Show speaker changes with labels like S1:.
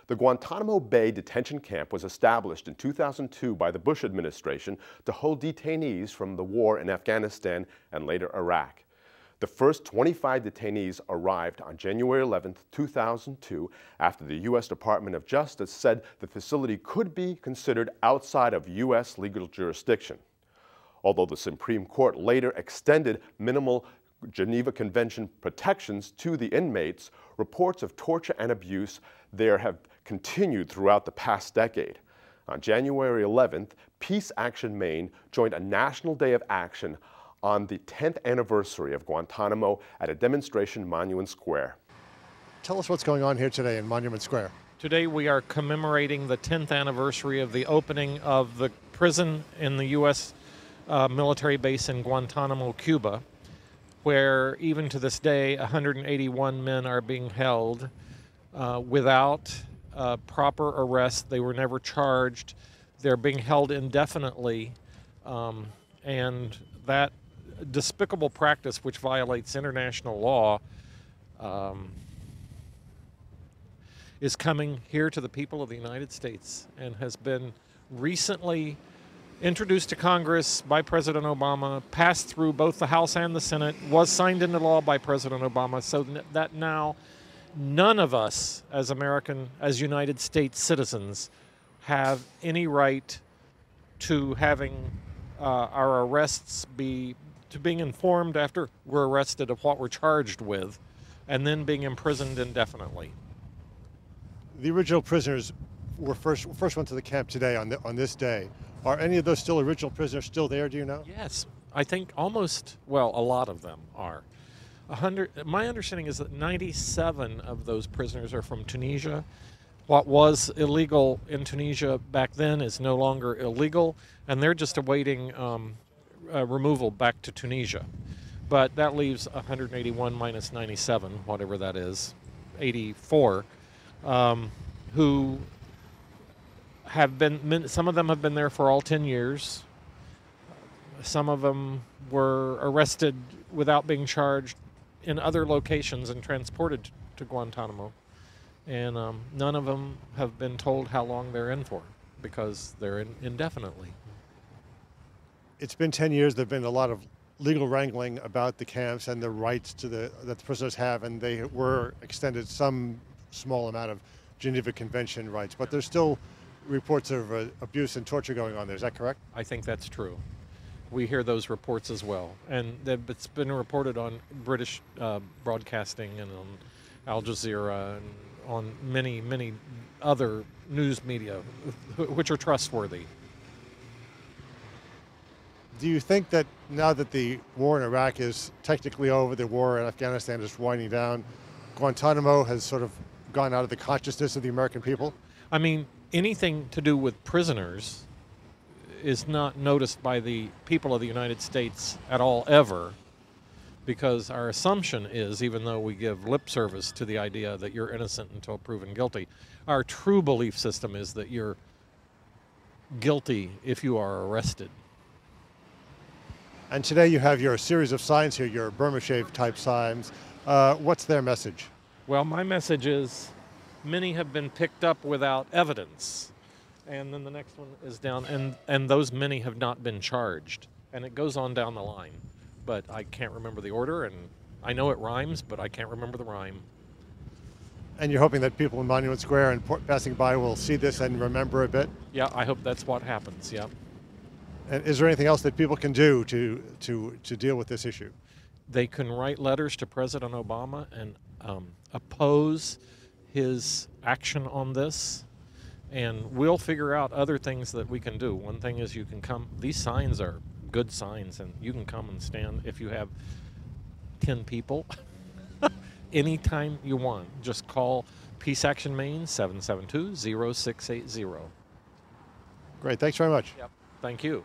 S1: The Guantanamo Bay detention camp was established in 2002 by the Bush administration to hold detainees from the war in Afghanistan and later Iraq. The first 25 detainees arrived on January 11, 2002, after the U.S. Department of Justice said the facility could be considered outside of U.S. legal jurisdiction. Although the Supreme Court later extended minimal Geneva Convention protections to the inmates, reports of torture and abuse there have continued throughout the past decade. On January 11th, Peace Action Maine joined a national day of action on the 10th anniversary of Guantanamo at a demonstration in Monument Square.
S2: Tell us what's going on here today in Monument Square.
S3: Today we are commemorating the 10th anniversary of the opening of the prison in the U.S. Military base in Guantanamo, Cuba, where even to this day 181 men are being held without proper arrest. They were never charged. They're being held indefinitely, and that despicable practice, which violates international law, is coming here to the people of the United States and has been recently introduced to Congress by President Obama, passed through both the House and the Senate, was signed into law by President Obama, so that now none of us as United States citizens have any right to having our arrests to being informed after we're arrested of what we're charged with, and then being imprisoned indefinitely.
S2: The original prisoners were first went to the camp today on this day. Are any of those original prisoners still there, do you know?
S3: Yes, I think a lot of them are. My understanding is that 97 of those prisoners are from Tunisia. What was illegal in Tunisia back then is no longer illegal, and they're just awaiting removal back to Tunisia. But that leaves 181 minus 97, whatever that is, 84, who have been, some of them have been there for all 10 years. Some of them were arrested without being charged in other locations and transported to Guantanamo. And none of them have been told how long they're in for, because they're in indefinitely.
S2: It's been 10 years. There have been a lot of legal wrangling about the camps and the rights that the prisoners have, and they were extended some small amount of Geneva Convention rights, but there's still reports of abuse and torture going on there. Is that correct? I
S3: think that's true. We hear those reports as well, and it's been reported on British broadcasting and on Al Jazeera and on many, many other news media, which are trustworthy.
S2: Do you think that now that the war in Iraq is technically over, the war in Afghanistan is winding down, Guantanamo has sort of gone out of the consciousness of the American people?
S3: I mean, anything to do with prisoners is not noticed by the people of the United States at all, ever, because our assumption is, even though we give lip service to the idea that you're innocent until proven guilty, our true belief system is that you're guilty if you are arrested.
S2: And today you have your series of signs here, your Burma shave type signs. What's their message?
S3: Well, my message is many have been picked up without evidence. And then the next one is down, and those many have not been charged. And it goes on down the line. But I can't remember the order, and I know it rhymes, but I can't remember the rhyme.
S2: And you're hoping that people in Monument Square and passing by will see this and remember a bit?
S3: Yeah, I hope that's what happens, yeah.
S2: And is there anything else that people can do to deal with this issue?
S3: They can write letters to President Obama and oppose his action on this, and we'll figure out other things that we can do. One thing is you can come, these signs are good signs, and you can come and stand if you have 10 people anytime you want. Just call Peace Action Maine 772-0680.
S2: Great, thanks very much.
S3: Yep. Thank you.